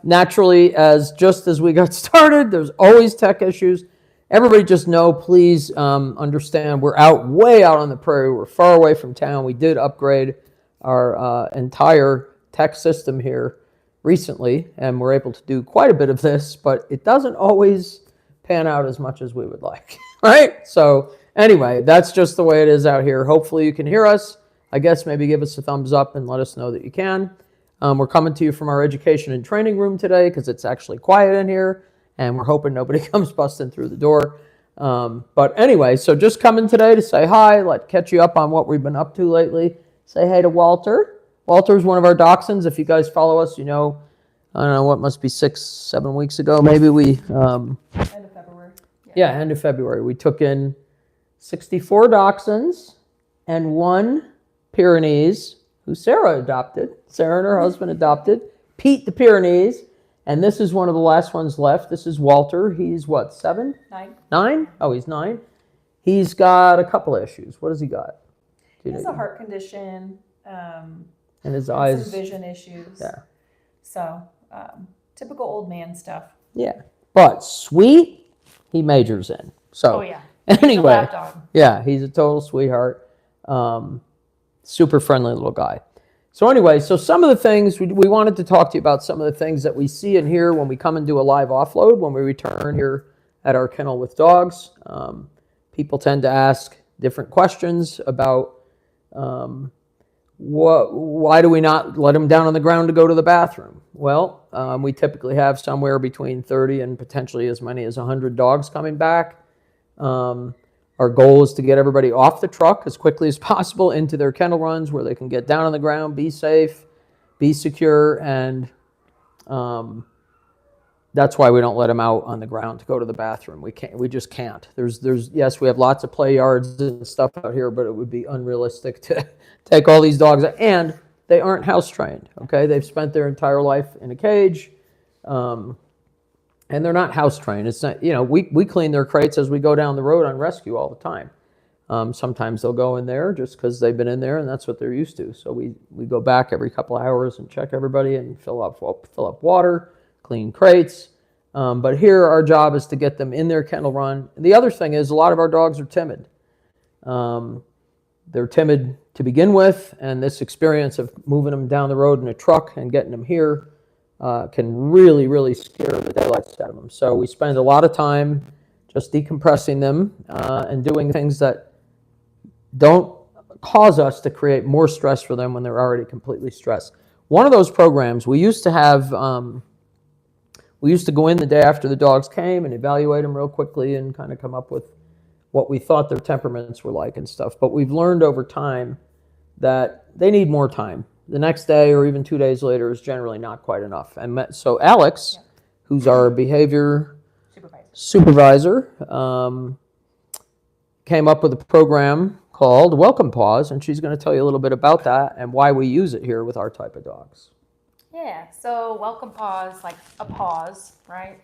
naturally, just as we got started, there's always tech issues. Everybody just know, please understand, we're way out on the prairie. We're far away from town. We did upgrade our entire tech system here recently, and we're able to do quite a bit of this, but it doesn't always pan out as much as we would like, right? So anyway, that's just the way it is out here. Hopefully you can hear us. I guess maybe give us a thumbs up and let us know that you can. We're coming to you from our education and training room today because it's actually quiet in here, and we're hoping nobody comes busting through the door. But anyway, so just coming today to say hi, catch you up on what we've been up to lately. Say hey to Walter. Walter's one of our dachshunds. If you guys follow us, you know, I don't know, what must be 6-7 weeks ago, maybe we... end of February. Yeah, end of February. We took in 64 dachshunds and 1 Pyrenees, who Sarah adopted. Sarah and her husband adopted. Pete the Pyrenees. And this is one of the last ones left. This is Walter. He's what, 7? 9. 9? Oh, he's 9. He's got a couple of issues. What has he got? He has a heart condition. And his eyes. Some vision issues. Yeah. So, typical old man stuff. Yeah. But sweet, he majors in. So, oh, yeah. Anyway. Yeah, he's a total sweetheart. Super friendly little guy. So anyway, so some of the things, we wanted to talk to you about some of the things that we see and hear when we come and do a live offload, when we return here at our kennel with dogs. People tend to ask different questions about why do we not let them down on the ground to go to the bathroom? Well, we typically have somewhere between 30 and potentially as many as 100 dogs coming back. Our goal is to get everybody off the truck as quickly as possible into their kennel runs where they can get down on the ground, be safe, be secure, and that's why we don't let them out on the ground to go to the bathroom. We just can't. Yes, we have lots of play yards and stuff out here, but it would be unrealistic to take all these dogs, and they aren't house trained, okay? They've spent their entire life in a cage. And they're not house trained. It's not, you know, we clean their crates as we go down the road on rescue all the time. Sometimes they'll go in there just because they've been in there and that's what they're used to. So we go back every couple of hours and check everybody and fill up water, clean crates. But here our job is to get them in their kennel run. And the other thing is a lot of our dogs are timid. They're timid to begin with, and this experience of moving them down the road in a truck and getting them here can really, really scare the daylights out of them. So we spend a lot of time just decompressing them and doing things that don't cause us to create more stress for them when they're already completely stressed. One of those programs, we used to have, we used to go in the day after the dogs came and evaluate them real quickly and kind of come up with what we thought their temperaments were like and stuff. But we've learned over time that they need more time. The next day or even 2 days later is generally not quite enough. And so Alex, who's our behavior supervisor, came up with a program called Welcome Pause, and she's going to tell you a little bit about that and why we use it here with our type of dogs. Yeah, so Welcome Pause, like a pause, right?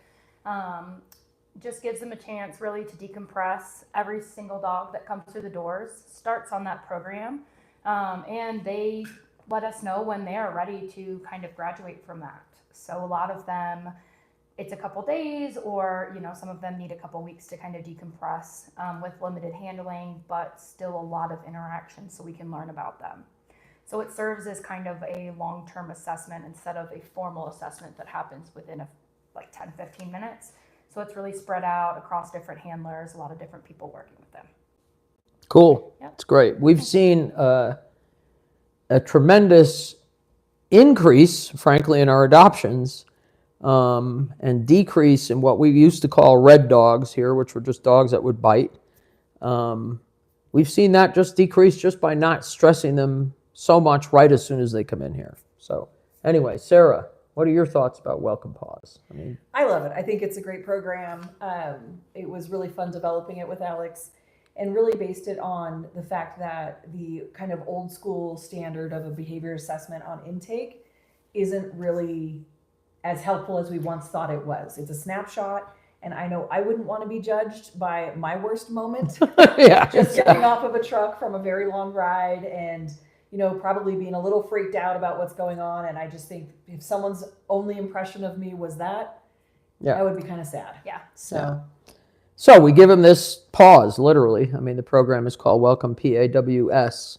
Just gives them a chance really to decompress. Every single dog that comes through the doors starts on that program, and they let us know when they are ready to kind of graduate from that. So a lot of them, it's a couple days, or some of them need a couple weeks to kind of decompress with limited handling, but still a lot of interaction so we can learn about them. So it serves as kind of a long-term assessment instead of a formal assessment that happens within like 10-15 minutes. So it's really spread out across different handlers, a lot of different people working with them. Cool. Yep. That's great. We've seen a tremendous increase, frankly, in our adoptions and decrease in what we used to call red dogs here, which were just dogs that would bite. We've seen that just decrease just by not stressing them so much right as soon as they come in here. So anyway, Sarah, what are your thoughts about Welcome Pause? I love it. I think it's a great program. It was really fun developing it with Alex, and really based it on the fact that the kind of old school standard of a behavior assessment on intake isn't really as helpful as we once thought it was. It's a snapshot, and I know I wouldn't want to be judged by my worst moment. Yeah, just getting off of a truck from a very long ride and probably being a little freaked out about what's going on. And I just think if someone's only impression of me was that, I would be kind of sad. Yeah. So we give them this pause, literally. I mean, the program is called Welcome PAWS.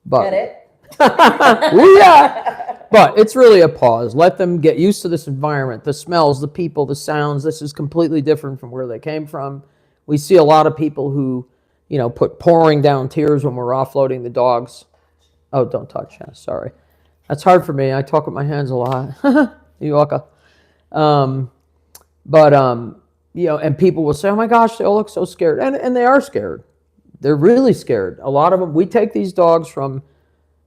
But, Get it? yeah. But it's really a pause. Let them get used to this environment, the smells, the people, the sounds. This is completely different from where they came from. We see a lot of people who, put pouring down tears when we're offloading the dogs. Oh, don't touch. Yeah, sorry. That's hard for me. I talk with my hands a lot. You're welcome. And people will say, oh my gosh, they all look so scared. And they are scared. They're really scared. A lot of them, we take these dogs from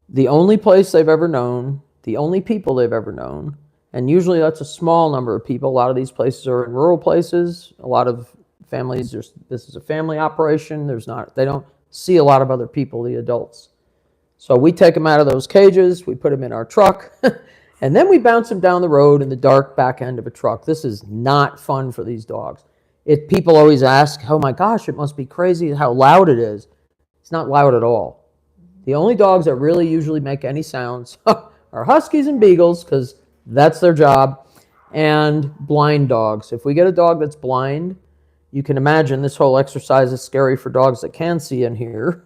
the only place they've ever known, the only people they've ever known. And usually that's a small number of people. A lot of these places are in rural places. A lot of families, this is a family operation. They don't see a lot of other people, the adults. So we take them out of those cages, we put them in our truck, and then we bounce them down the road in the dark back end of a truck. This is not fun for these dogs. People always ask, oh my gosh, it must be crazy how loud it is. It's not loud at all. The only dogs that really usually make any sounds are huskies and beagles, because that's their job, and blind dogs. If we get a dog that's blind, you can imagine this whole exercise is scary for dogs that can see and hear.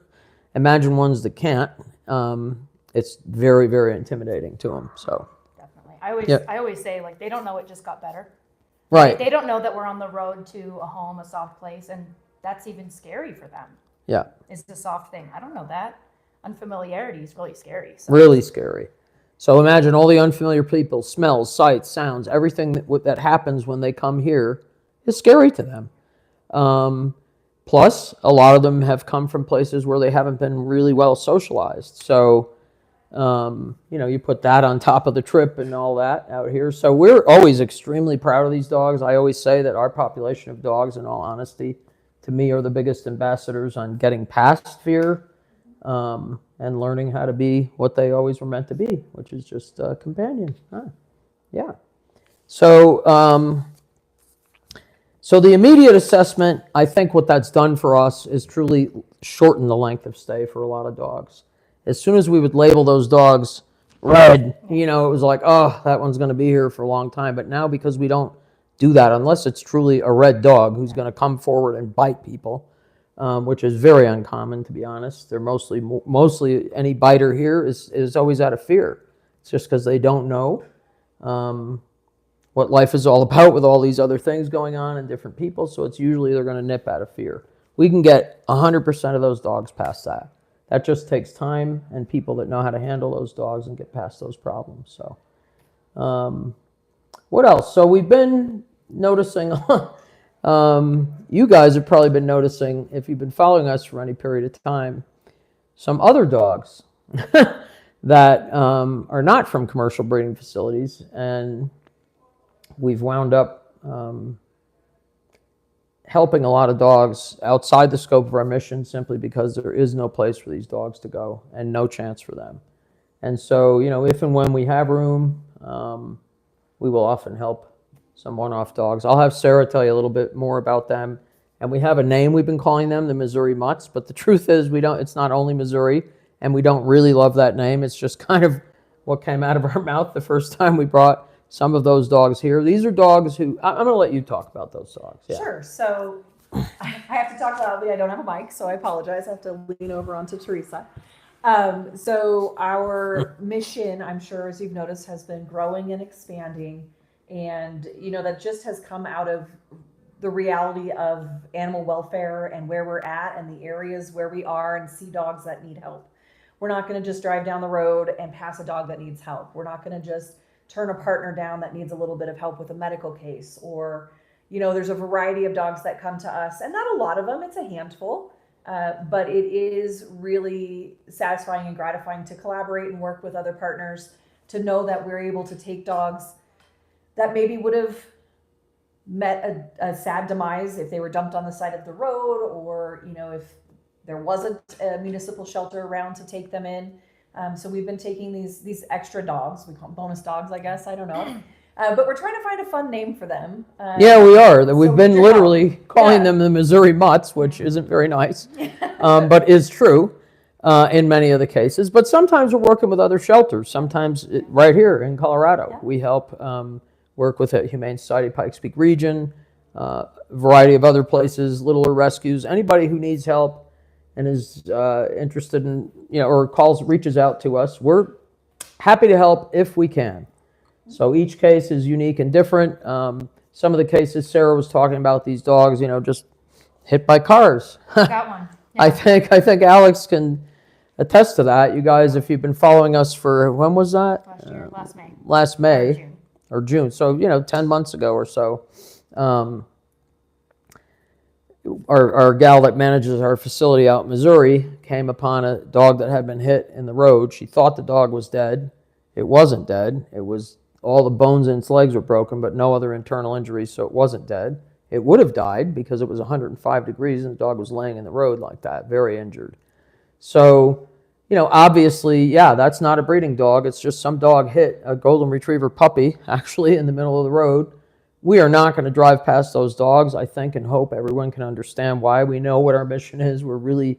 Imagine ones that can't. It's very, very intimidating to them. So definitely, I always say, like, they don't know it just got better. Right. They don't know that we're on the road to a home, a soft place, and that's even scary for them. Yeah. It's the soft thing. I don't know that. Unfamiliarity is really scary. So. Really scary. So imagine all the unfamiliar people, smells, sights, sounds, everything that happens when they come here is scary to them. Plus, a lot of them have come from places where they haven't been really well socialized. So, you put that on top of the trip and all that out here. So we're always extremely proud of these dogs. I always say that our population of dogs, in all honesty, to me are the biggest ambassadors on getting past fear and learning how to be what they always were meant to be, which is just a companion. Yeah. So the immediate assessment, I think what that's done for us is truly shorten the length of stay for a lot of dogs. As soon as we would label those dogs red, it was like, oh, that one's going to be here for a long time. But now, because we don't do that, unless it's truly a red dog who's going to come forward and bite people, which is very uncommon, to be honest. They're mostly any biter here is always out of fear. It's just because they don't know what life is all about with all these other things going on and different people. So it's usually they're going to nip out of fear. We can get 100% of those dogs past that. That just takes time and people that know how to handle those dogs and get past those problems. So what else? So we've been noticing, you guys have probably been noticing, if you've been following us for any period of time, some other dogs that are not from commercial breeding facilities, and we've wound up helping a lot of dogs outside the scope of our mission, simply because there is no place for these dogs to go and no chance for them. And so, if and when we have room, we will often help some one-off dogs. I'll have Sarah tell you a little bit more about them. And we have a name we've been calling them, the Missouri Mutts. But the truth is, it's not only Missouri, and we don't really love that name. It's just kind of what came out of our mouth the first time we brought some of those dogs here. These are dogs who, I'm going to let you talk about those dogs. Yeah. Sure. So I have to talk loudly. I don't have a mic, so I apologize. I have to lean over onto Theresa. So our mission, I'm sure, as you've noticed, has been growing and expanding. And, that just has come out of the reality of animal welfare and where we're at and the areas where we are and see dogs that need help. We're not going to just drive down the road and pass a dog that needs help. We're not going to just turn a partner down that needs a little bit of help with a medical case, or, there's a variety of dogs that come to us, and not a lot of them, it's a handful, but it is really satisfying and gratifying to collaborate and work with other partners to know that we're able to take dogs that maybe would have met a sad demise if they were dumped on the side of the road, or, if there wasn't a municipal shelter around to take them in. So we've been taking these extra dogs, we call them bonus dogs, I guess, I don't know. But we're trying to find a fun name for them. Yeah, we are. We've been literally calling them the Missouri Mutts, which isn't very nice, but is true. in many of the cases. But sometimes we're working with other shelters. Sometimes right here in Colorado, we help work with a Humane Society Pikes Peak region, a variety of other places, Littler Rescues. Anybody who needs help and is interested in, or reaches out to us, we're happy to help if we can. So each case is unique and different. Some of the cases Sarah was talking about, these dogs, just hit by cars. Got one. Yeah. I think Alex can attest to that. You guys, if you've been following us for, when was that? Last May. Last May June. or June. So, 10 months ago or so. Our gal that manages our facility out in Missouri came upon a dog that had been hit in the road. She thought the dog was dead. It wasn't dead. It was, all the bones in its legs were broken, but no other internal injuries, so it wasn't dead. It would have died because it was 105 degrees and the dog was laying in the road like that, very injured. So, obviously, yeah, that's not a breeding dog. It's just some dog hit a golden retriever puppy, actually, in the middle of the road. We are not going to drive past those dogs, I think, and hope everyone can understand why. We know what our mission is. We're really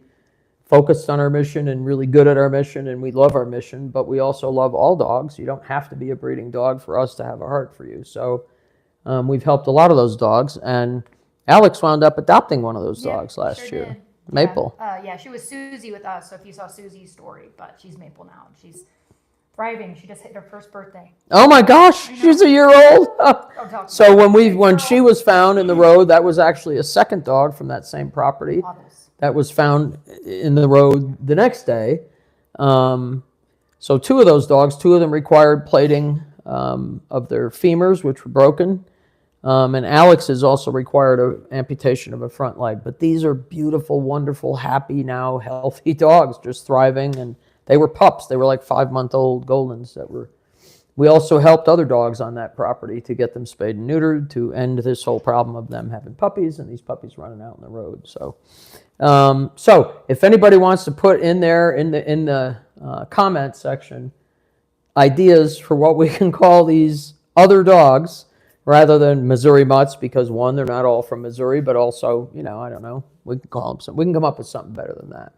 focused on our mission and really good at our mission, and we love our mission, but we also love all dogs. You don't have to be a breeding dog for us to have a heart for you. So we've helped a lot of those dogs, and Alex wound up adopting one of those dogs last year. Did. Maple. Yeah, she was Susie with us, so if you saw Susie's story, but she's Maple now. She's thriving. She just hit her first birthday. Oh my gosh, she's a year old. So when when she was found in the road, that was actually a second dog from that same property that was found in the road the next day. So two of those dogs, two of them required plating of their femurs, which were broken. And Alex has also required an amputation of a front leg. But these are beautiful, wonderful, happy, now healthy dogs, just thriving. And they were pups. They were like 5-month-old Goldens that were. We also helped other dogs on that property to get them spayed and neutered to end this whole problem of them having puppies and these puppies running out on the road. So, if anybody wants to put in there in the comment section ideas for what we can call these other dogs rather than Missouri mutts, because one, they're not all from Missouri, but also, I don't know, we can call them something. We can come up with something better than that.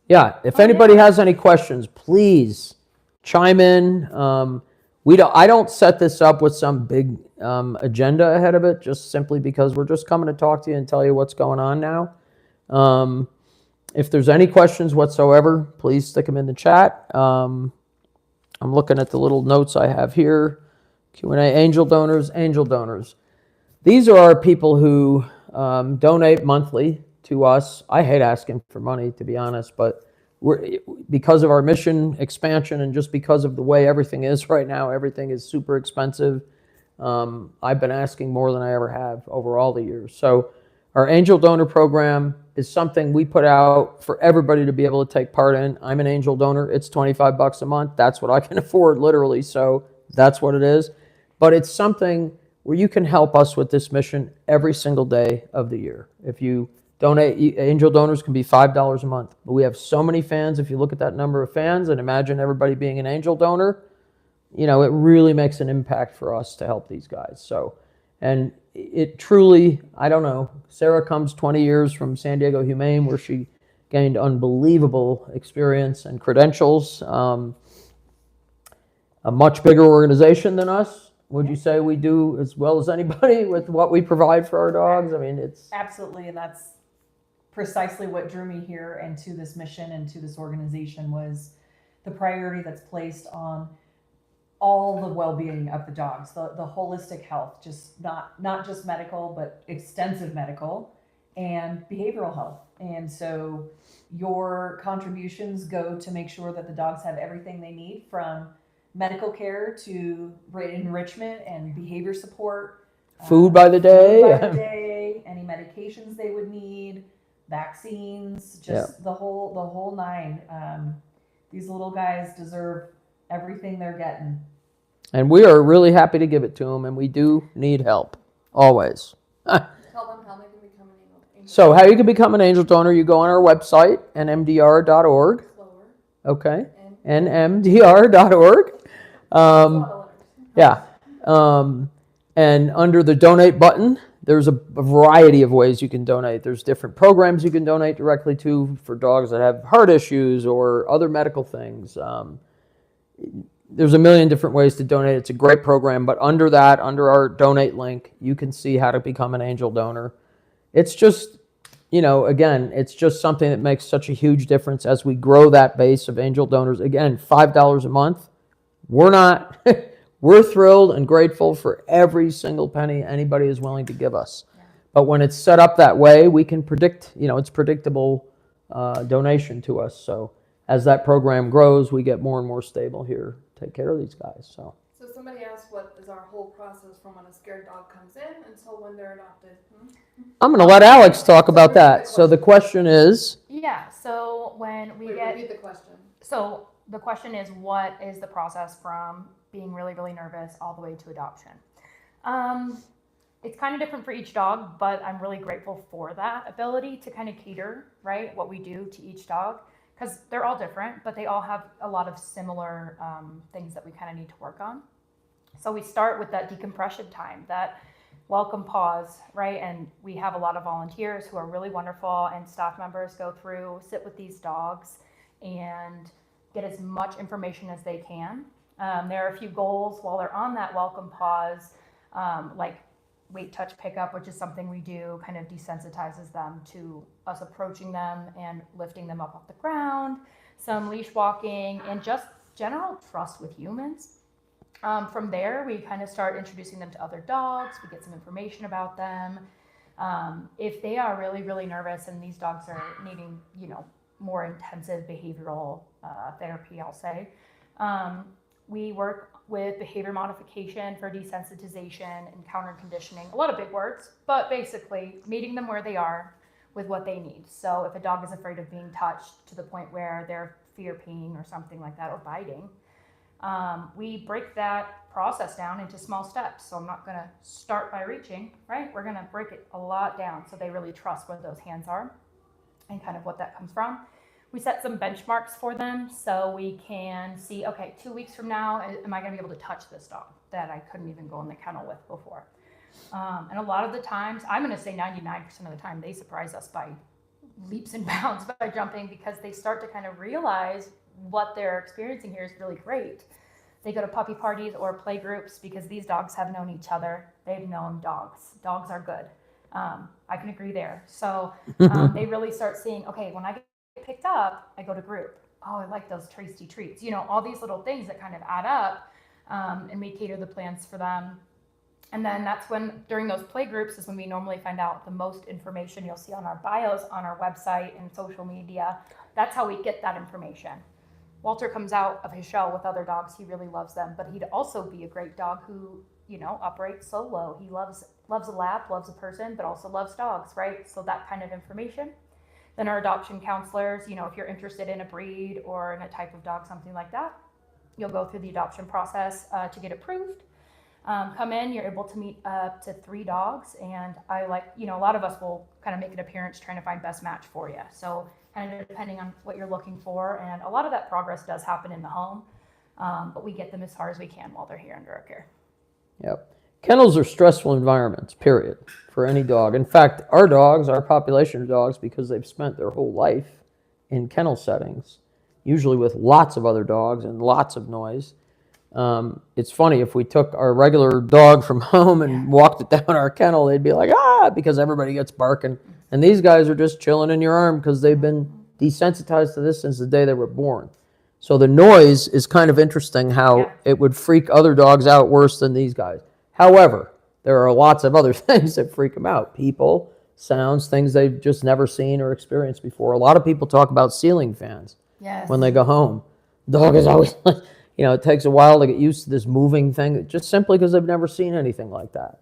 Yeah, if anybody has any questions, please chime in. I don't set this up with some big agenda ahead of it, just simply because we're just coming to talk to you and tell you what's going on now. If there's any questions whatsoever, please stick them in the chat. I'm looking at the little notes I have here. Q&A, angel donors. These are our people who donate monthly to us. I hate asking for money, to be honest, but because of our mission expansion and just because of the way everything is right now, everything is super expensive. I've been asking more than I ever have over all the years. So our angel donor program is something we put out for everybody to be able to take part in. I'm an angel donor. It's $25 a month. That's what I can afford, literally. So that's what it is. But it's something where you can help us with this mission every single day of the year. If you donate, angel donors can be $5 a month. But we have so many fans. If you look at that number of fans and imagine everybody being an angel donor, it really makes an impact for us to help these guys. So, and it truly, I don't know, Sarah comes 20 years from San Diego Humane, where she gained unbelievable experience and credentials. A much bigger organization than us. Would you say we do as well as anybody with what we provide for our dogs? I mean, it's... Absolutely, and that's precisely what drew me here and to this mission and to this organization, was the priority that's placed on all the well-being of the dogs, the holistic health, just not just medical, but extensive medical and behavioral health. And so your contributions go to make sure that the dogs have everything they need, from medical care to enrichment and behavior support. Food by the day. Any medications they would need, vaccines, just the whole nine. These little guys deserve everything they're getting. And we are really happy to give it to them, and we do need help, always. Tell them how they can become an angel. So how you can become an angel donor, you go on our website, nmdr.org. Slower. Okay, nmdr.org. Yeah. And under the donate button, there's a variety of ways you can donate. There's different programs you can donate directly to for dogs that have heart issues or other medical things. There's a million different ways to donate. It's a great program, but under that, under our donate link, you can see how to become an angel donor. It's just, again, it's just something that makes such a huge difference as we grow that base of angel donors. Again, $5 a month. We're thrilled and grateful for every single penny anybody is willing to give us. Yeah. But when it's set up that way, we can predict, it's predictable donation to us. So as that program grows, we get more and more stable here, take care of these guys. So somebody asked, what is our whole process from when a scared dog comes in until when they're adopted? I'm going to let Alex talk about that. So the question is, Yeah, so when we Repeat the question. So the question is, what is the process from being really, really nervous all the way to adoption? It's kind of different for each dog, but I'm really grateful for that ability to kind of cater, right, what we do to each dog, because they're all different, but they all have a lot of similar things that we kind of need to work on. So we start with that decompression time, that welcome pause, right? And we have a lot of volunteers who are really wonderful, and staff members go through, sit with these dogs and get as much information as they can. There are a few goals while they're on that welcome pause, like wait, touch, pickup, which is something we do, kind of desensitizes them to us approaching them and lifting them up off the ground, some leash walking, and just general trust with humans. From there, we kind of start introducing them to other dogs. We get some information about them. If they are really, really nervous and these dogs are needing, more intensive behavioral therapy, I'll say, we work with behavior modification for desensitization and counter conditioning. A lot of big words, but basically meeting them where they are with what they need. So if a dog is afraid of being touched to the point where they're fear peeing or something like that, or biting, we break that process down into small steps. So I'm not going to start by reaching, right? We're going to break it a lot down so they really trust where those hands are and kind of what that comes from. We set some benchmarks for them so we can see, okay, 2 weeks from now, am I going to be able to touch this dog that I couldn't even go in the kennel with before? And a lot of the times, I'm going to say 99% of the time, they surprise us by leaps and bounds by jumping, because they start to kind of realize what they're experiencing here is really great. They go to puppy parties or play groups because these dogs have known each other. They've known dogs. Dogs are good. I can agree there. So they really start seeing, okay, when I get picked up, I go to group. Oh, I like those tasty treats. All these little things that kind of add up, and we cater the plans for them. And then that's when, during those play groups, is when we normally find out the most information. You'll see on our bios, on our website and social media. That's how we get that information. Walter comes out of his shell with other dogs. He really loves them, but he'd also be a great dog who, operates solo. He loves a lab, loves a person, but also loves dogs, right? So that kind of information. Then our adoption counselors, if you're interested in a breed or in a type of dog, something like that, you'll go through the adoption process to get approved. Come in, you're able to meet up to 3 dogs, and I a lot of us will kind of make an appearance trying to find best match for you. So kind of depending on what you're looking for, and a lot of that progress does happen in the home, but we get them as far as we can while they're here under our care. Yep. Kennels are stressful environments, period, for any dog. In fact, our population of dogs, because they've spent their whole life in kennel settings, usually with lots of other dogs and lots of noise. It's funny, if we took our regular dog from home and walked it down our kennel, they'd be like, because everybody gets barking. And these guys are just chilling in your arm because they've been desensitized to this since the day they were born. So the noise is kind of interesting how it would freak other dogs out worse than these guys. However, there are lots of other things that freak them out. People, sounds, things they've just never seen or experienced before. A lot of people talk about ceiling fans when they go home. Dog is always, it takes a while to get used to this moving thing, just simply because they've never seen anything like that.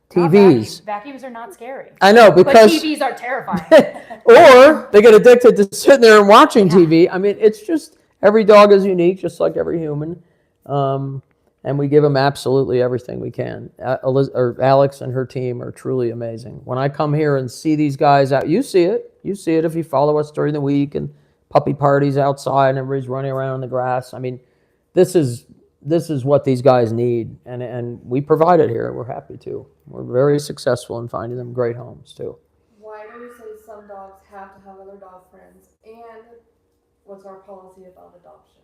TVs. Vacuums are not scary. I know, because... But TVs are terrifying. Or they get addicted to sitting there and watching TV. I mean, it's just, every dog is unique, just like every human. And we give them absolutely everything we can. Alex and her team are truly amazing. When I come here and see these guys out, you see it. You see it if you follow us during the week, and puppy parties outside and everybody's running around in the grass. I mean, this is this is what these guys need, and we provide it here. We're happy to. We're very successful in finding them great homes too. Why do we say some dogs have to have other dog friends? And what's our policy about adoptions?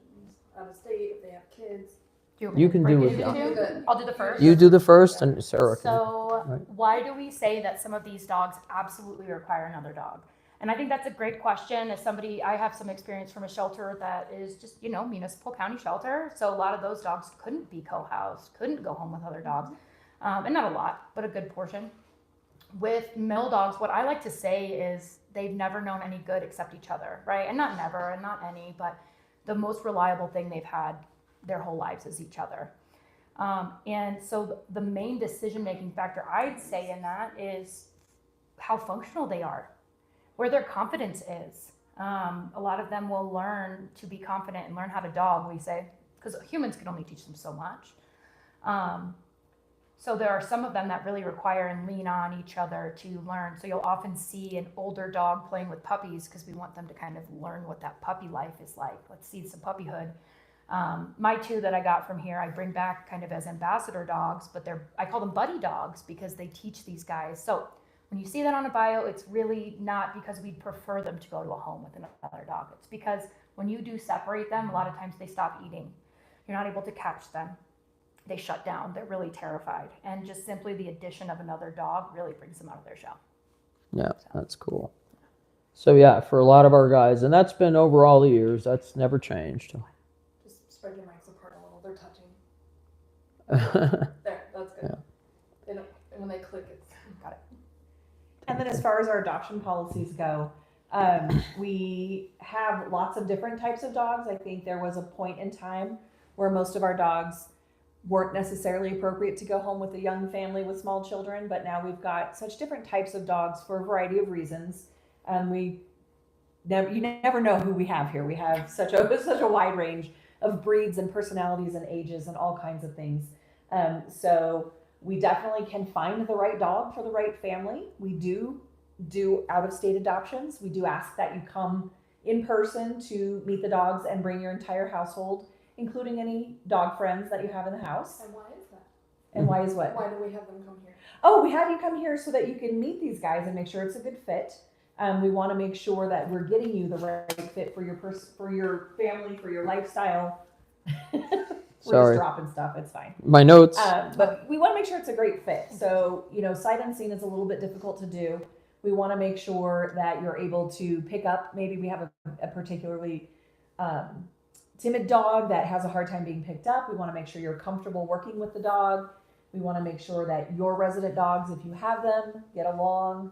Out of state, if they have kids. You can do it. Good. I'll do the first. You do the first, and Sarah can. So right. why do we say that some of these dogs absolutely require another dog? And I think that's a great question. As somebody, I have some experience from a shelter that is just, municipal county shelter. So a lot of those dogs couldn't be co-housed, couldn't go home with other dogs. And not a lot, but a good portion. With mill dogs, what I like to say is they've never known any good except each other, right? And not never, and not any, but the most reliable thing they've had their whole lives is each other. And so the main decision-making factor I'd say in that is how functional they are, where their confidence is. A lot of them will learn to be confident and learn how to dog, we say, because humans can only teach them so much. So there are some of them that really require and lean on each other to learn. So you'll often see an older dog playing with puppies because we want them to kind of learn what that puppy life is like. Let's see some puppyhood. My two that I got from here, I bring back kind of as ambassador dogs, but I call them buddy dogs because they teach these guys. So when you see that on a bio, it's really not because we'd prefer them to go to a home with another dog. It's because when you do separate them, a lot of times they stop eating. You're not able to catch them. They shut down. They're really terrified. And just simply the addition of another dog really brings them out of their shell. Yeah, that's cool. So yeah, for a lot of our guys, and that's been over all the years, that's never changed. Just spread your mics apart a little. They're touching. There, that's good. Yeah. And when they click, it's got it. And then as far as our adoption policies go, we have lots of different types of dogs. I think there was a point in time where most of our dogs weren't necessarily appropriate to go home with a young family with small children, but now we've got such different types of dogs for a variety of reasons. You never know who we have here. We have such a wide range of breeds and personalities and ages and all kinds of things. So we definitely can find the right dog for the right family. We do out-of-state adoptions. We do ask that you come in person to meet the dogs and bring your entire household, including any dog friends that you have in the house. And why is that? And why is what? Why do we have them come here? Oh, we have you come here so that you can meet these guys and make sure it's a good fit. We want to make sure that we're getting you the right fit for your family, for your lifestyle. We're Sorry. just dropping stuff. It's fine. My notes. But we want to make sure it's a great fit. So, sight unseen is a little bit difficult to do. We want to make sure that you're able to pick up. Maybe we have a particularly timid dog that has a hard time being picked up. We want to make sure you're comfortable working with the dog. We want to make sure that your resident dogs, if you have them, get along.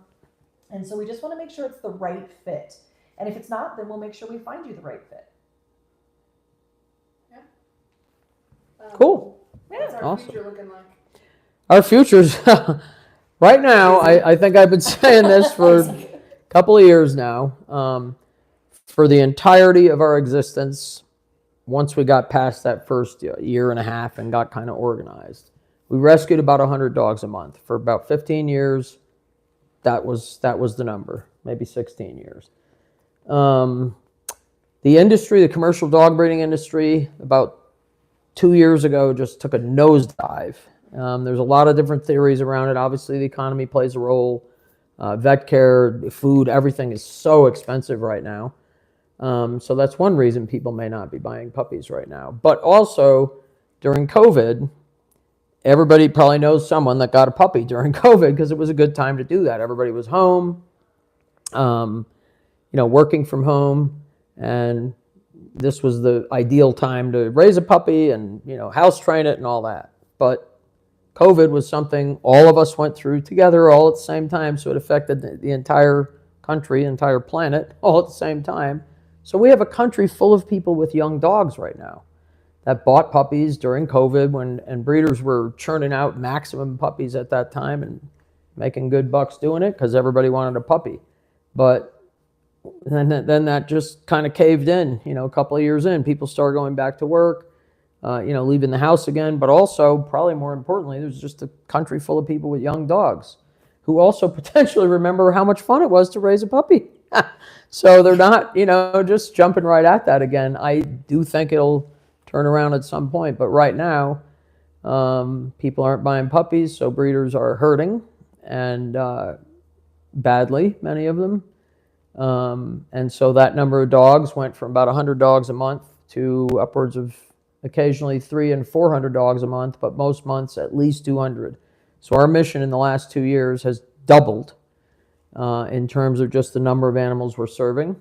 And so we just want to make sure it's the right fit. And if it's not, then we'll make sure we find you the right fit. Cool. What's our Awesome. future looking like? Our futures, right now, I think I've been saying this for a couple of years now. For the entirety of our existence, once we got past that first year and a half and got kind of organized, we rescued about 100 dogs a month. For about 15 years, that was the number, maybe 16 years. The industry, the commercial dog breeding industry, about 2 years ago just took a nosedive. There's a lot of different theories around it. Obviously, the economy plays a role. Vet care, food, everything is so expensive right now. So that's one reason people may not be buying puppies right now. But also, during COVID, everybody probably knows someone that got a puppy during COVID because it was a good time to do that. Everybody was home, working from home, and this was the ideal time to raise a puppy and, house train it and all that. But COVID was something all of us went through together all at the same time, so it affected the entire country, entire planet all at the same time. So we have a country full of people with young dogs right now that bought puppies during COVID and breeders were churning out maximum puppies at that time and making good bucks doing it because everybody wanted a puppy. But then that just kind of caved in, a couple of years in. People started going back to work, leaving the house again. But also, probably more importantly, there's just a country full of people with young dogs who also potentially remember how much fun it was to raise a puppy. So they're not, just jumping right at that again. I do think it'll turn around at some point. But right now, people aren't buying puppies, so breeders are hurting, and badly, many of them. And so that number of dogs went from about 100 dogs a month to upwards of occasionally 300 and 400 dogs a month, but most months at least 200. So our mission in the last 2 years has doubled in terms of just the number of animals we're serving.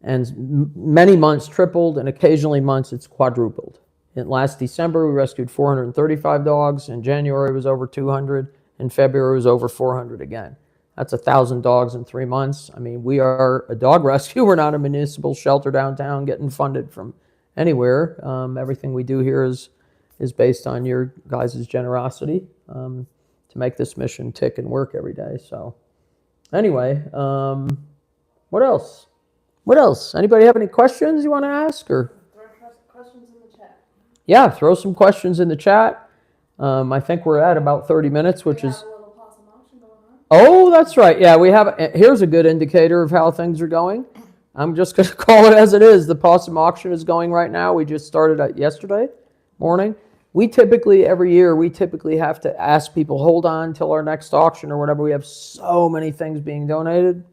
And many months tripled, and occasionally months it's quadrupled. In last December, we rescued 435 dogs. In January, it was over 200. In February, it was over 400 again. That's 1,000 dogs in 3 months. I mean, we are a dog rescue. We're not a municipal shelter downtown getting funded from anywhere. Everything we do here is based on your guys' generosity to make this mission tick and work every day. So anyway, what else? What else? Anybody have any questions you want to ask? Or Throw questions in the chat. yeah, throw some questions in the chat. I think we're at about 30 minutes, which is... We have a little possum auction going on. Oh, that's right. Yeah, we have. Here's a good indicator of how things are going. I'm just going to call it as it is. The possum auction is going right now. We just started it yesterday morning. We typically, every year, have to ask people, hold on till our next auction or whatever. We have so many things being donated.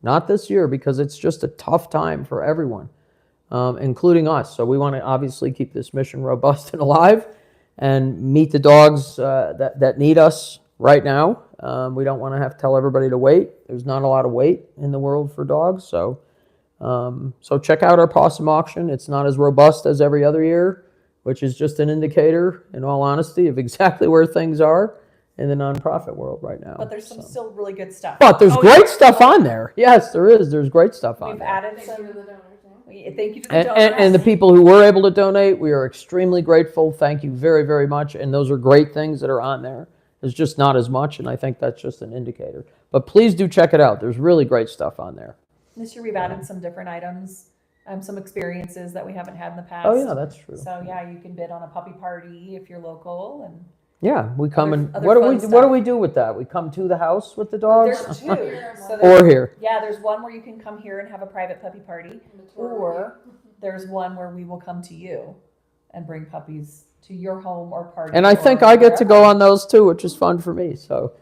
Not this year, because it's just a tough time for everyone, including us. So we want to obviously keep this mission robust and alive and meet the dogs that need us right now. We don't want to have to tell everybody to wait. There's not a lot of wait in the world for dogs. So check out our possum auction. It's not as robust as every other year, which is just an indicator, in all honesty, of exactly where things are in the nonprofit world right now. But there's some still really good stuff. But there's Oh, great yeah. stuff on there. Yes, there is. There's great stuff on We've there. added Thank you some. to the donors. Yeah. Thank you to the donors. And the people who were able to donate, we are extremely grateful. Thank you very, very much. And those are great things that are on there. There's just not as much, and I think that's just an indicator. But please do check it out. There's really great stuff on there. This year we've added some different items, some experiences that we haven't had in the past. Oh, yeah, that's true. So yeah, you can bid on a puppy party if you're local, and Yeah, we come Other- and other what do fun we what do stuff. we do with that? We come to the house with the dogs, there's two. So or there's, here. yeah, there's one where you can come here and have a private puppy party, And the tour or there's one where we will come to you and bring puppies to your home or party. And I think or I get to go wherever. on those too, which is fun for me. So,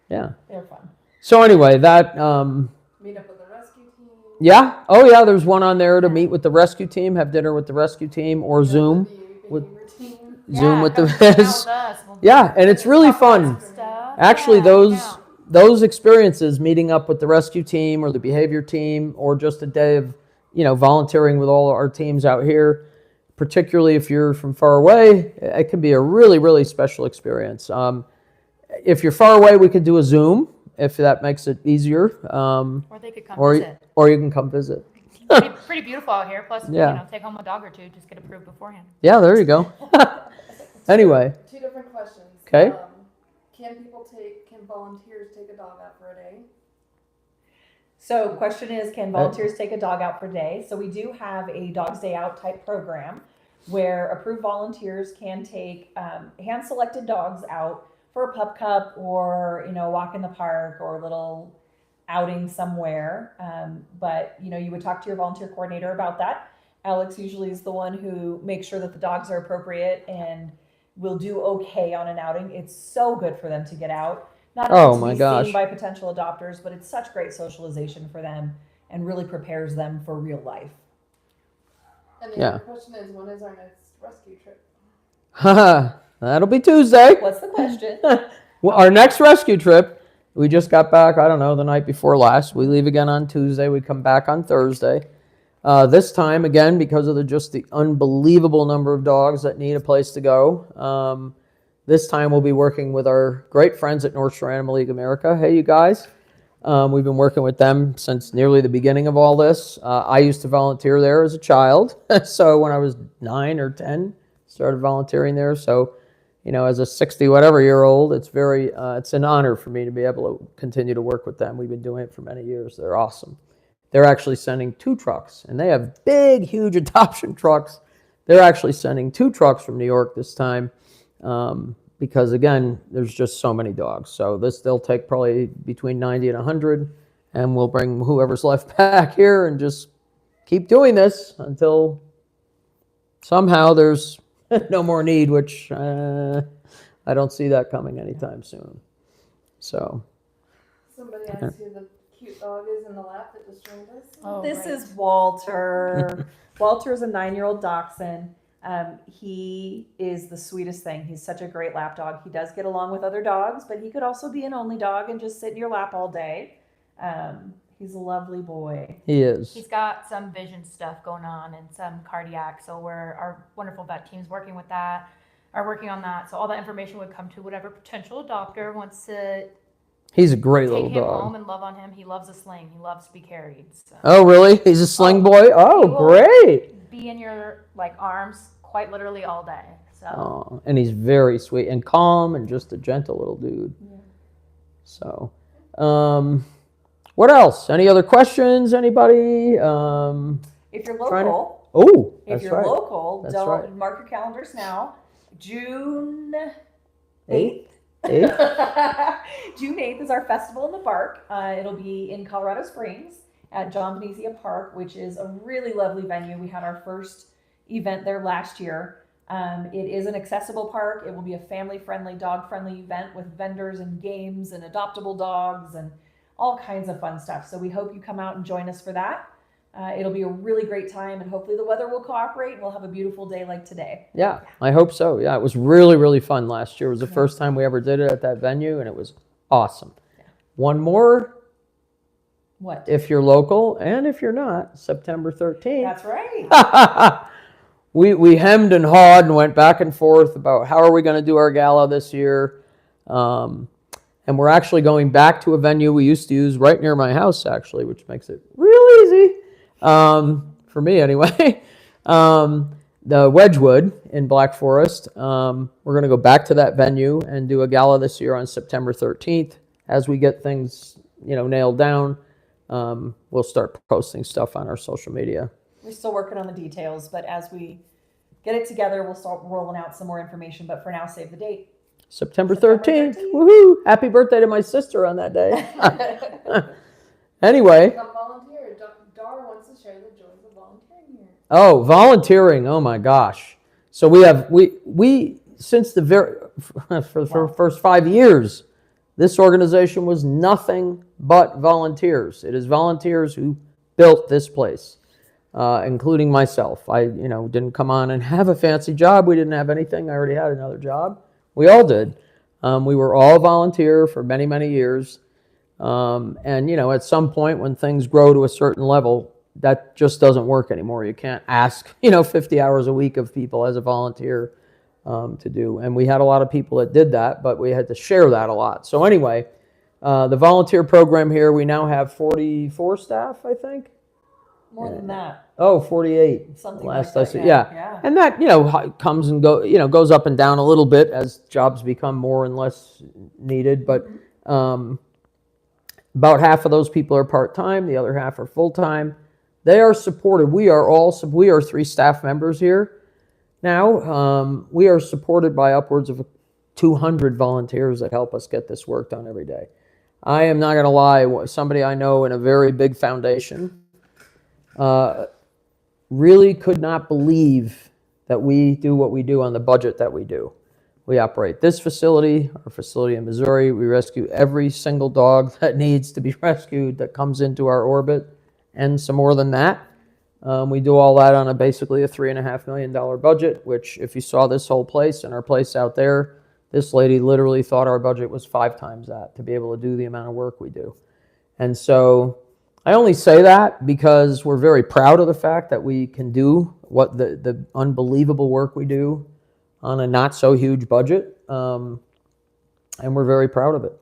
yeah. They're fun. So anyway, that Meet up with the rescue team. yeah. Oh yeah, there's one on there to meet with the rescue team, have dinner with the rescue team, or Zoom. With with- the behavior team. Zoom with the come hang out with us. We'll Yeah, and it's really talk about fun. some stuff. Actually, Yeah, those hang out. those experiences, meeting up with the rescue team or the behavior team, or just a day of volunteering with all our teams out here, particularly if you're from far away, it can be a really, really special experience. If you're far away, we could do a Zoom if that makes it easier, Or they could come or visit. or you can come visit. Pretty beautiful out here. Plus, Yeah. take home a dog or two. Just get approved beforehand. Yeah, there you go. Anyway, Two different questions. 'Kay. Can volunteers take a dog out for a day? So question is, can volunteers take a dog out for a day? So we do have a Dogs Day Out type program where approved volunteers can take hand-selected dogs out for a pup cup or, walk in the park or a little outing somewhere. But, you would talk to your volunteer coordinator about that. Alex usually is the one who makes sure that the dogs are appropriate and will do okay on an outing. It's so good for them to get out. Not Oh, only my to be gosh. seen by potential adopters, but it's such great socialization for them and really prepares them for real life. And the Yeah. other question is, when is our next rescue trip? that'll be Tuesday. What's the question? Well, our next rescue trip, we just got back, I don't know, the night before last. We leave again on Tuesday. We come back on Thursday. This time, again, because of the unbelievable number of dogs that need a place to go, this time we'll be working with our great friends at North Shore Animal League America. Hey, you guys. We've been working with them since nearly the beginning of all this. I used to volunteer there as a child. So when I was 9 or 10, started volunteering there. So, as a 60-whatever-year-old, it's an honor for me to be able to continue to work with them. We've been doing it for many years. They're awesome. They're actually sending 2 trucks, and they have big, huge adoption trucks. They're actually sending 2 trucks from New York this time because, again, there's just so many dogs. So they'll take probably between 90 and 100, and we'll bring whoever's left back here and just keep doing this until somehow there's no more need, which I don't see that coming anytime soon. So, Somebody asked who the cute dog is in the lap that just joined us. Oh, This right. is Walter. Walter is a 9-year-old dachshund. He is the sweetest thing. He's such a great lap dog. He does get along with other dogs, but he could also be an only dog and just sit in your lap all day. He's a lovely boy. he is. He's got some vision stuff going on and some cardiac. So our wonderful vet team's working with that, are working on that. So all that information would come to whatever potential adopter wants to He's a great take little him dog. home and love on him. He loves a sling. He loves to be carried. So. Oh, really? He's a sling boy? He Oh, will great. Be in your arms quite literally all day. So Oh, and he's very sweet and calm and just a gentle little dude. Yeah. So, what else? Any other questions? Anybody? If you're Trying to- local, Oh, if that's you're right. local, That's don't right. mark your calendars now. June 8th? 8th? June 8th is our festival in the park. It'll be in Colorado Springs at John Venezia Park, which is a really lovely venue. We had our first event there last year. It is an accessible park. It will be a family-friendly, dog-friendly event with vendors and games and adoptable dogs and all kinds of fun stuff. So we hope you come out and join us for that. It'll be a really great time, and hopefully the weather will cooperate and we'll have a beautiful day like today. Yeah, I hope so. Yeah, it was really, really fun last year. It was the first time we ever did it at that venue, and it was awesome. One more, What? if you're local, and if you're not, September 13th. That's right. We hemmed and hawed and went back and forth about how are we going to do our gala this year. And we're actually going back to a venue we used to use right near my house, actually, which makes it real easy, for me anyway. The Wedgwood in Black Forest. We're going to go back to that venue and do a gala this year on September 13th. As we get things, nailed down, we'll start posting stuff on our social media. We're still working on the details, but as we get it together, we'll start rolling out some more information. But for now, save the date. September September 13th. 13th. Woohoo! Happy birthday to my sister on that day. Anyway, Come volunteer. Dar wants to share the joys of volunteering here. oh, volunteering. Oh my gosh. So we since the for the first 5 years, this organization was nothing but volunteers. It is volunteers who built this place, including myself. I didn't come on and have a fancy job. We didn't have anything. I already had another job. We all did. We were all volunteer for many, many years. And, at some point when things grow to a certain level, that just doesn't work anymore. You can't ask, 50 hours a week of people as a volunteer to do. And we had a lot of people that did that, but we had to share that a lot. So anyway, the volunteer program here, we now have 44 staff, I think. More than that. Oh, 48. Something Last like I that. see. Yeah. Yeah. And that, comes and goes up and down a little bit as jobs become more and less needed. But about half of those people are part-time. The other half are full-time. They are supported. We are 3 staff members here now. We are supported by upwards of 200 volunteers that help us get this work done every day. I am not going to lie. Somebody I know in a very big foundation really could not believe that we do what we do on the budget that we do. We operate this facility, our facility in Missouri. We rescue every single dog that needs to be rescued that comes into our orbit, and some more than that. We do all that on basically a $3.5 million budget, which if you saw this whole place and our place out there, this lady literally thought our budget was 5 times that to be able to do the amount of work we do. And so I only say that because we're very proud of the fact that we can do what the unbelievable work we do on a not so huge budget, and we're very proud of it.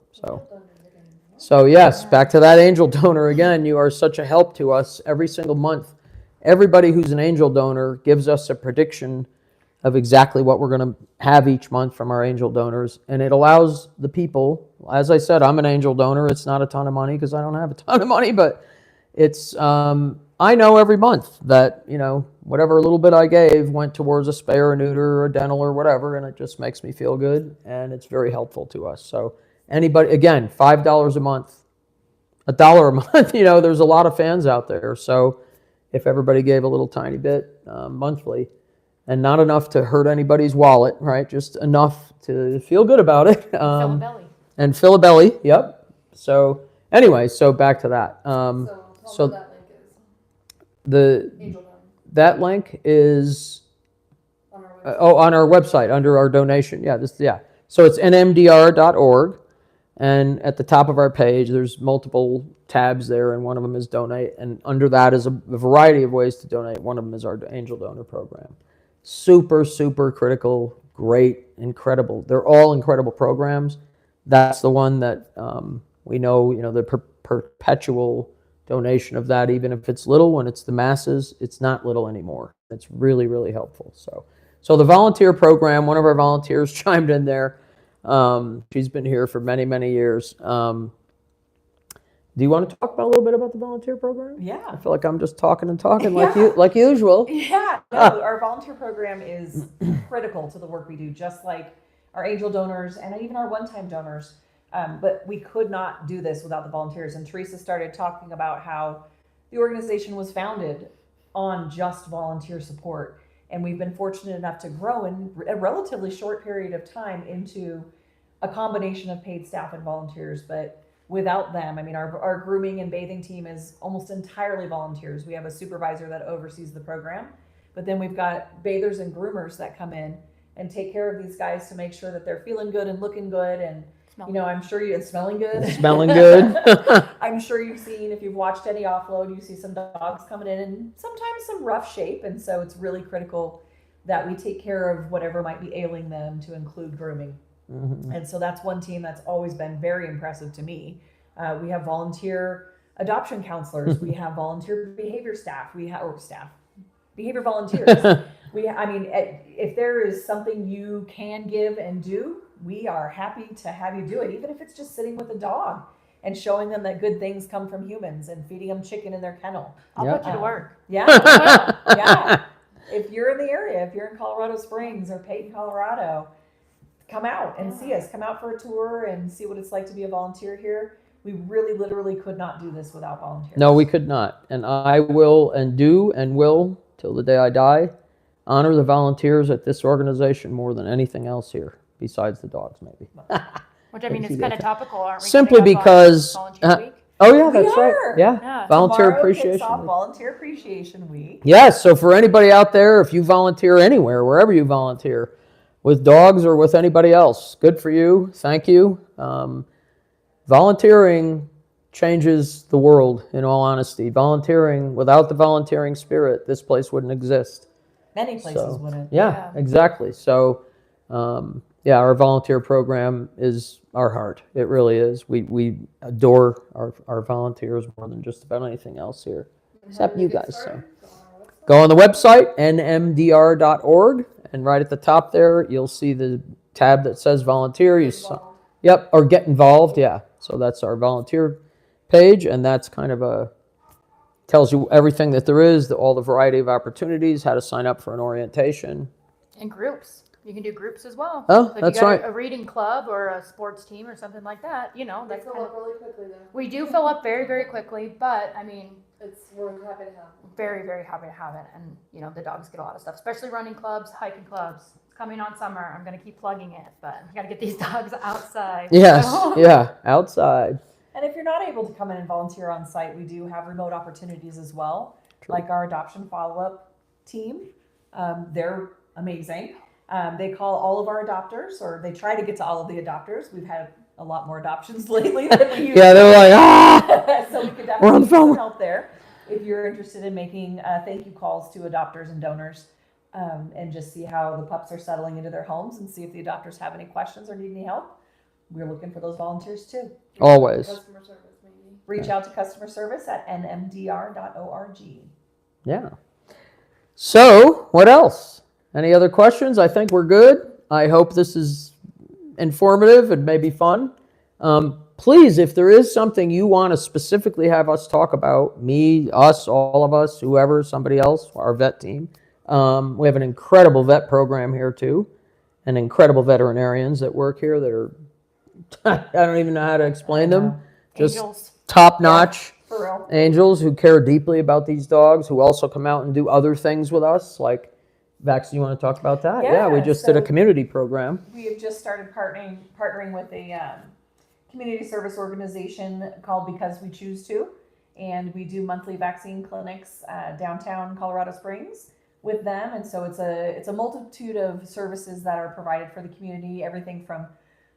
So yes, back to that angel donor again. You are such a help to us every single month. Everybody who's an angel donor gives us a prediction of exactly what we're going to have each month from our angel donors, and it allows the people. As I said, I'm an angel donor. It's not a ton of money because I don't have a ton of money, but it's I know every month that whatever little bit I gave went towards a spay or a neuter or a dental or whatever, and it just makes me feel good, and it's very helpful to us. So anybody, again, $5 a month, $1 a month, there's a lot of fans out there. So if everybody gave a little tiny bit monthly, and not enough to hurt anybody's wallet, right? Just enough to feel good about it. Fill a belly. And fill a belly, yep. So anyway, so back to that. So tell me what that link is. The Angel Donor that link is on our website. on our website under our donation. Yeah. So it's nmdr.org, and at the top of our page, there's multiple tabs there, and one of them is donate, and under that is a variety of ways to donate. One of them is our angel donor program. Super, super critical, great, incredible. They're all incredible programs. That's the one that we know, the perpetual donation of that, even if it's little, when it's the masses, it's not little anymore. It's really, really helpful. So the volunteer program, one of our volunteers chimed in there. She's been here for many, many years. Do you want to talk about a little bit about the volunteer program? Yeah. I feel like I'm just talking like usual. Yeah, no, our volunteer program is critical to the work we do, just like our angel donors and even our one-time donors. But we could not do this without the volunteers. And Theresa started talking about how the organization was founded on just volunteer support. And we've been fortunate enough to grow in a relatively short period of time into a combination of paid staff and volunteers. But without them, I mean, our grooming and bathing team is almost entirely volunteers. We have a supervisor that oversees the program, but then we've got bathers and groomers that come in and take care of these guys to make sure that they're feeling good and looking good. And, I'm sure it's smelling good. Smelling good. I'm sure you've seen, if you've watched any offload, you see some dogs coming in and sometimes some rough shape. And so it's really critical that we take care of whatever might be ailing them, to include grooming. Mm-hmm. And so that's one team that's always been very impressive to me. We have volunteer adoption counselors. We have volunteer behavior staff. Behavior volunteers. If there is something you can give and do, we are happy to have you do it, even if it's just sitting with a dog and showing them that good things come from humans and feeding them chicken in their kennel. I'll put you to work. Yeah, I will. Yeah. If you're in the area, if you're in Colorado Springs or Peyton, Colorado, come out and see us. Come out for a tour and see what it's like to be a volunteer here. We really, literally could not do this without volunteers. No, we could not. And I will and do and will, till the day I die, honor the volunteers at this organization more than anything else here, besides the dogs, maybe. Which, I mean, it's kind of topical, aren't we? Simply because... Volunteer Week? Oh, yeah, that's We right. are. Yeah. Volunteer Tomorrow Appreciation kicks off Week. Volunteer Appreciation Week. Yes, so for anybody out there, if you volunteer anywhere, wherever you volunteer, with dogs or with anybody else, good for you. Thank you. Volunteering changes the world, in all honesty. Volunteering, without the volunteering spirit, this place wouldn't exist. Many places wouldn't. Yeah, exactly. So, our volunteer program is our heart. It really is. We adore our volunteers more than just about anything else here, except you guys. So, go on the website, nmdr.org, and right at the top there, you'll see the tab that says volunteer. Or get involved. Yeah. So that's our volunteer page, and that's kind of tells you everything that there is, all the variety of opportunities, how to sign up for an orientation. And groups. You can do groups as well. Oh, so that's if you right. got a reading club or a sports team or something like that, They that's fill up really quickly though. we do fill up very, very quickly, but I mean, We're happy to have them. very, very happy to have it. And, the dogs get a lot of stuff, especially running clubs, hiking clubs. It's coming on summer. I'm going to keep plugging it, but I got to get these dogs outside. Yes, So. yeah, outside. And if you're not able to come in and volunteer on site, we do have remote opportunities as well, like our adoption follow-up team. They're amazing. They call all of our adopters, or they try to get to all of the adopters. We've had a lot more adoptions lately than we used to. Yeah, they're like, So we could We're on definitely the use phone. some help there. If you're interested in making thank you calls to adopters and donors, and just see how the pups are settling into their homes and see if the adopters have any questions or need any help, we're looking for those volunteers too. always. Customer service, maybe. Reach out to customer service at nmdr.org. Yeah. So, what else? Any other questions? I think we're good. I hope this is informative and maybe fun. Please, if there is something you want to specifically have us talk about, me, us, all of us, whoever, somebody else, our vet team, we have an incredible vet program here too, and incredible veterinarians that work here that are, I don't even know how to explain them, just Angels. top notch. For real. Angels who care deeply about these dogs, who also come out and do other things with us, like vaccine. You want to talk about that? Yeah, We just did a so- community program. We have just started partnering with a community service organization called Because We Choose To, and we do monthly vaccine clinics downtown Colorado Springs with them. And so it's a multitude of services that are provided for the community, everything from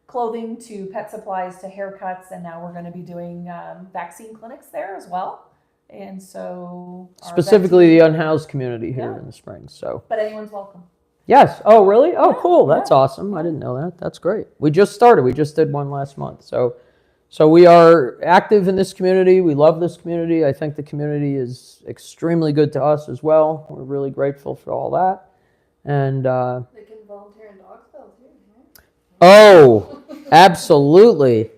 clothing to pet supplies to haircuts, and now we're going to be doing vaccine clinics there as well. And so Specifically the vaccine- unhoused community here Yeah. in the Springs. So but anyone's welcome. yes. Oh, really? Oh, Yeah, cool. That's yeah. awesome. I didn't know that. That's great. We just started. We just did one last month. So we are active in this community. We love this community. I think the community is extremely good to us as well. We're really grateful for all that. And They can volunteer in Dogsville too. oh, absolutely.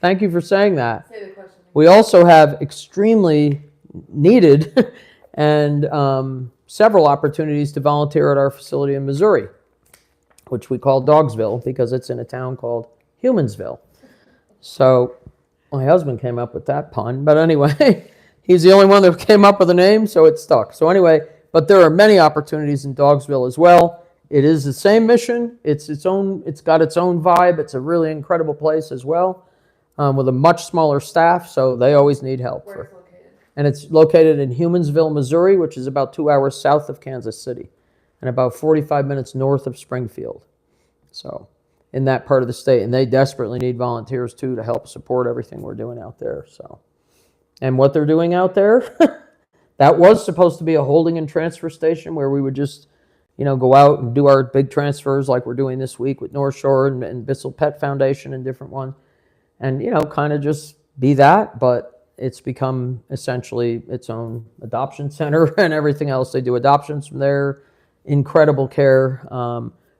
Thank you for saying that. Say the question. We also have extremely needed and several opportunities to volunteer at our facility in Missouri, which we call Dogsville because it's in a town called Humansville. So my husband came up with that pun, but anyway, he's the only one that came up with a name, so it stuck. So anyway, but there are many opportunities in Dogsville as well. It is the same mission. It's got its own vibe. It's a really incredible place as well, with a much smaller staff, so they always need help. Where it's located. And it's located in Humansville, Missouri, which is about 2 hours south of Kansas City and about 45 minutes north of Springfield. So in that part of the state, and they desperately need volunteers too to help support everything we're doing out there. So, and what they're doing out there, that was supposed to be a holding and transfer station where we would just, go out and do our big transfers like we're doing this week with North Shore and Bissell Pet Foundation and different ones, and kind of just be that. But it's become essentially its own adoption center and everything else. They do adoptions from there, incredible care.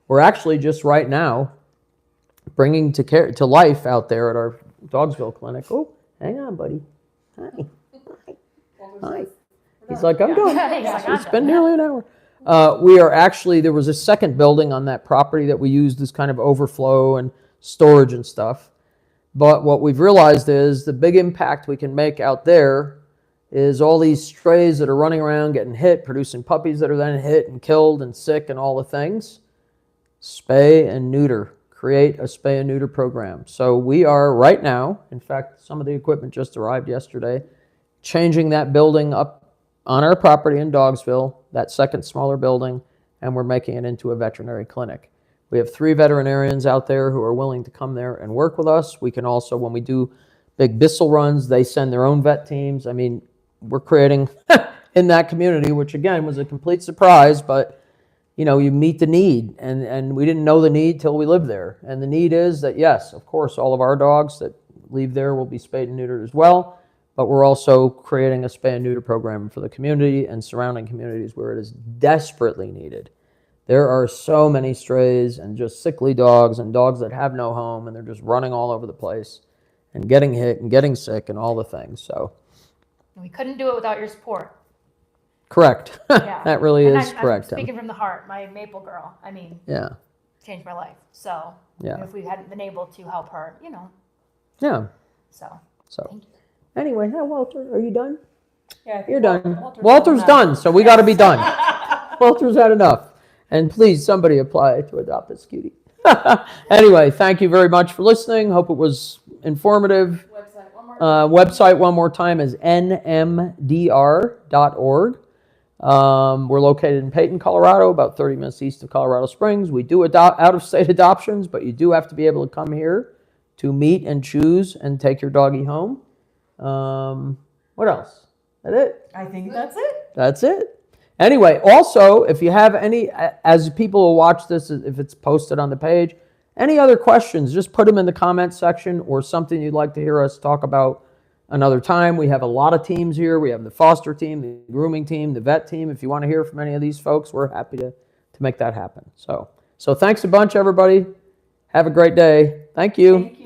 We're actually just right now bringing to life out there at our Dogsville clinic. Oh, hang on, buddy. Hi. Hi. He's like, I'm done. He's like, I'm It's been done. nearly an hour. We are actually, there was a second building on that property that we used as kind of overflow and storage and stuff. But what we've realized is the big impact we can make out there is all these strays that are running around getting hit, producing puppies that are then hit and killed and sick and all the things. Spay and neuter. Create a spay and neuter program. So we are right now, in fact, some of the equipment just arrived yesterday, changing that building up on our property in Dogsville, that second smaller building, and we're making it into a veterinary clinic. We have 3 veterinarians out there who are willing to come there and work with us. We can also, when we do big Bissell runs, they send their own vet teams. I mean, we're creating in that community, which again was a complete surprise, but you meet the need, and we didn't know the need till we lived there. And the need is that, yes, of course, all of our dogs that leave there will be spayed and neutered as well, but we're also creating a spay and neuter program for the community and surrounding communities where it is desperately needed. There are so many strays and just sickly dogs and dogs that have no home, and they're just running all over the place and getting hit and getting sick and all the things. So, We couldn't do it without your support. correct. Yeah. That really And is correct, Tim. Speaking from the heart, my Maple girl, Yeah, changed my life. So yeah, if we hadn't been able to help her, yeah. so So, thank you. anyway, hi, Walter. Are you done? Yeah, I think You're done. Walter's Walter's done, so we got to be done. Walter's had enough. And please, somebody apply to adopt this cutie. Anyway, thank you very much for listening. Hope it was informative. Website one more. Website one more time is nmdr.org. We're located in Peyton, Colorado, about 30 minutes east of Colorado Springs. We do out-of-state adoptions, but you do have to be able to come here to meet and choose and take your doggy home. What else? That it? I think that's it. That's it. Anyway, also, if you have any, as people will watch this, if it's posted on the page, any other questions, just put them in the comments section or something you'd like to hear us talk about another time. We have a lot of teams here. We have the foster team, the grooming team, the vet team. If you want to hear from any of these folks, we're happy to make that happen. So thanks a bunch, everybody. Have a great day. Thank you. Thank you.